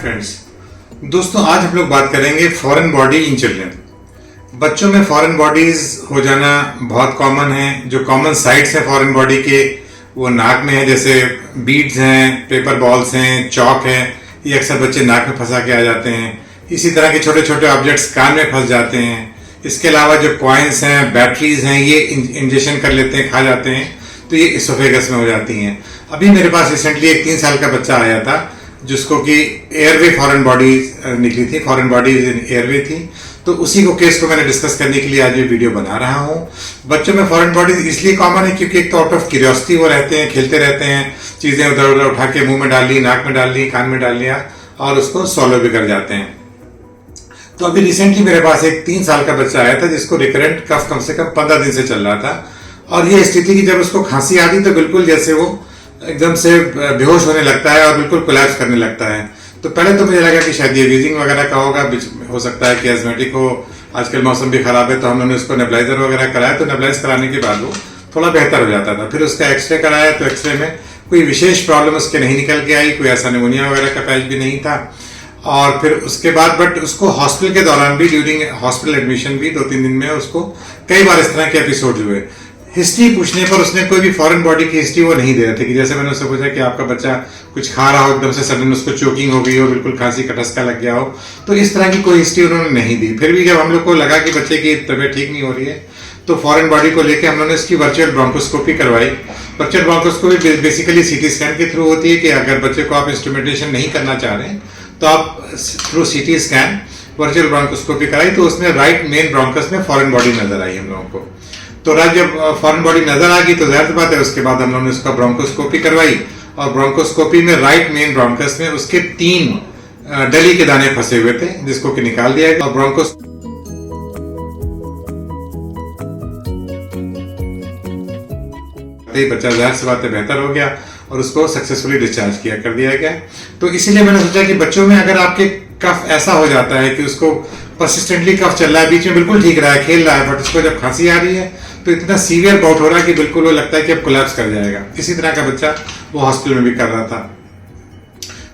Friends, दोस्तों आज हम लोग बात करेंगे फॉरेन बॉडी इन चिल्ड्रन। बच्चों में फॉरेन बॉडीज हो जाना बहुत कॉमन है। जो कॉमन साइट्स हैं फॉरेन बॉडी के वो नाक में है, जैसे बीड्स हैं, पेपर बॉल्स हैं, चौक है, ये अक्सर बच्चे नाक में फंसा के आ जाते हैं। इसी तरह के छोटे छोटे ऑब्जेक्ट्स कान में फंस जाते हैं। इसके अलावा जो कॉइन्स हैं, बैटरीज हैं, ये इंजेक्शन कर लेते हैं, खा जाते हैं, तो ये इसोफेगस में हो जाती हैं। अभी मेरे पास रिसेंटली एक 3 साल का बच्चा आया था जिसको कि एयरवे फॉरेन बॉडी निकली थी, फॉरेन बॉडी एयरवे थी। तो उसी को केस को मैंने डिस्कस करने के लिए आज ये वीडियो बना रहा हूँ। बच्चों में फॉरेन बॉडीज इसलिए कॉमन है क्योंकि एक तो आउट ऑफ क्यूरियोसिटी वो रहते हैं, खेलते रहते हैं, चीजें उधर उधर उठा के मुंह में डाल ली, नाक में डाल ली, कान में डाल लिया और उसको सॉल्व भी कर जाते हैं। तो अभी रिसेंटली मेरे पास एक 3 साल का बच्चा आया था जिसको रिकरेंट कफ कम से कम 15 दिन से चल रहा था। और ये स्थिति की जब उसको खांसी आती तो बिल्कुल जैसे वो एकदम से बेहोश होने लगता है और बिल्कुल कोलैप्स करने लगता है। तो पहले तो मुझे लगा कि शायद ये वीजिंग वगैरह का होगा, हो सकता है कि एस्मेटिक हो, आजकल मौसम भी खराब है, तो हम लोगों ने उसको नेबुलाइजर वगैरह कराया। तो नेबुलाइज कराने के बाद वो थोड़ा बेहतर हो जाता था। फिर उसका एक्सरे कराया तो एक्सरे में कोई विशेष प्रॉब्लम उसके नहीं निकल के आई, कोई ऐसा निमोनिया वगैरह का पैच भी नहीं था। और फिर उसके बाद बट उसको हॉस्पिटल के दौरान भी, ड्यूरिंग हॉस्पिटल एडमिशन भी 2-3 दिन में उसको कई बार इस तरह के एपिसोड हुए। हिस्ट्री पूछने पर उसने कोई भी फॉरेन बॉडी की हिस्ट्री वो नहीं दे रहे थे। कि जैसे मैंने उससे पूछा कि आपका बच्चा कुछ खा रहा हो, एकदम से सडन उसको चोकिंग हो गई हो, बिल्कुल खांसी का ठसका लग गया हो, तो इस तरह की कोई हिस्ट्री उन्होंने नहीं दी। फिर भी जब हम लोग को लगा कि बच्चे की तबीयत ठीक नहीं हो रही है तो फॉरेन बॉडी को लेकर हम लोगों ने इसकी वर्चुअल ब्रोंकोस्कोपी करवाई। Virtual bronchoscopy basically CT scan के थ्रू होती है कि अगर बच्चे को आप इंस्ट्रूमेंटेशन नहीं करना चाह रहे हैं तो आप through CT scan virtual bronchoscopy कराई। तो उसमें राइट मेन ब्रोंकस में फॉरेन बॉडी नजर आई हम लोगों को। तो जब फॉरेन बॉडी नजर आ गई तो जाहिर बात है उसके बाद हम लोगों ने उसका ब्रोंकोस्कोपी करवाई। और ब्रोंकोस्कोपी में राइट मेन ब्रोंकस में उसके 3 डली के दाने फंसे हुए थे जिसको कि निकाल दिया गया। और ब्रोंकोस बच्चा जाहिर सी बात है बेहतर हो गया और उसको सक्सेसफुली डिस्चार्ज कर दिया गया। तो इसीलिए मैंने सोचा कि बच्चों में अगर आपके कफ ऐसा हो जाता है कि उसको परसिस्टेंटली कफ चल रहा है, बीच में बिल्कुल ठीक रहा है, खेल रहा है, बट उसको जब खांसी आ रही है तो इतना सीवियर बाउट हो रहा है कि बिल्कुल वो लगता है कि अब कोलैप्स कर जाएगा। इसी तरह का बच्चा वो हॉस्पिटल में भी कर रहा था।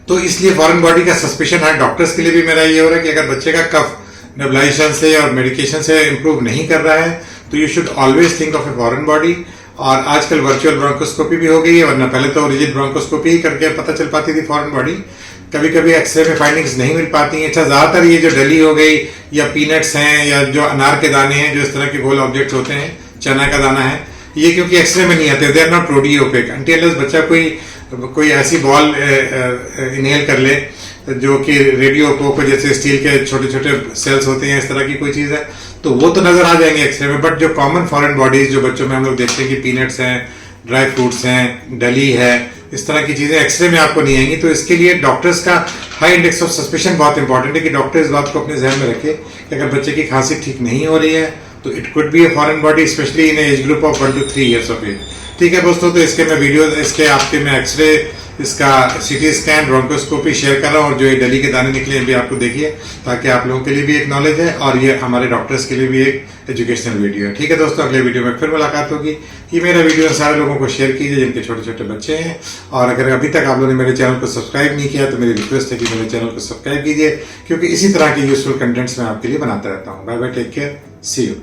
तो इसलिए फॉरेन बॉडी का सस्पेशन है। डॉक्टर्स के लिए भी मेरा ये हो रहा है कि अगर बच्चे का कफ नेबुलाइजेशन से और मेडिकेशन से इंप्रूव नहीं कर रहा है तो you should always think of A foreign body. और आजकल वर्चुअल ब्रोंकोस्कोपी भी हो गई है, वरना पहले तो रिजिड ब्रोंकोस्कोपी ही करके पता चल पाती थी फॉरेन बॉडी। कभी कभी एक्सरे में फाइंडिंग्स नहीं मिल पाती हैं। अच्छा, ज्यादातर ये जो डली हो गई या पीनट्स हैं या जो अनार के दाने हैं, जो इस तरह के गोल ऑब्जेक्ट होते हैं, चना का दाना है, ये क्योंकि एक्सरे में नहीं आते, दे आर नॉट प्रोडियोपेक अनटिल बच्चा कोई ऐसी बॉल इनहेल कर ले जो कि रेडियो जैसे स्टील के छोटे छोटे सेल्स होते हैं, इस तरह की कोई चीज है, तो वो तो नजर आ जाएंगे एक्सरे में। बट जो कॉमन फॉरेन बॉडीज जो बच्चों में हम लोग देखते हैं कि पीनट्स हैं, ड्राई फ्रूट्स हैं, डली है, इस तरह की चीजें एक्सरे में आपको नहीं आएंगी। तो इसके लिए डॉक्टर्स का हाई इंडेक्स ऑफ सस्पेशन बहुत इंपॉर्टेंट है कि डॉक्टर इस बात को अपने ध्यान में रखे कि अगर बच्चे की खांसी ठीक नहीं हो रही है तो it could be a foreign body, specially in age group of 1 to 3 years of एज। ठीक है दोस्तों, तो इसके मैं वीडियो, इसके आपके मैं एक्सरे, इसका सीटी स्कैन, ब्रोंकोस्कोपी शेयर कर रहा हूँ और जो ये डली के दाने निकले हैं भी आपको देखिए, ताकि आप लोगों के लिए भी एक नॉलेज है और ये हमारे डॉक्टर्स के लिए भी एक एजुकेशनल वीडियो है। ठीक है दोस्तों, अगले वीडियो में फिर मुलाकात होगी। ये मेरा वीडियो सारे लोगों को शेयर कीजिए जिनके छोटे छोटे बच्चे हैं। और अगर अभी तक आप लोगों ने मेरे चैनल को सब्सक्राइब नहीं किया तो मेरी रिक्वेस्ट है कि मेरे चैनल को सब्सक्राइब कीजिए, क्योंकि इसी तरह के यूजफुल कंटेंट्स मैं आपके लिए बनाता रहता हूँ। Bye bye, take care, see you.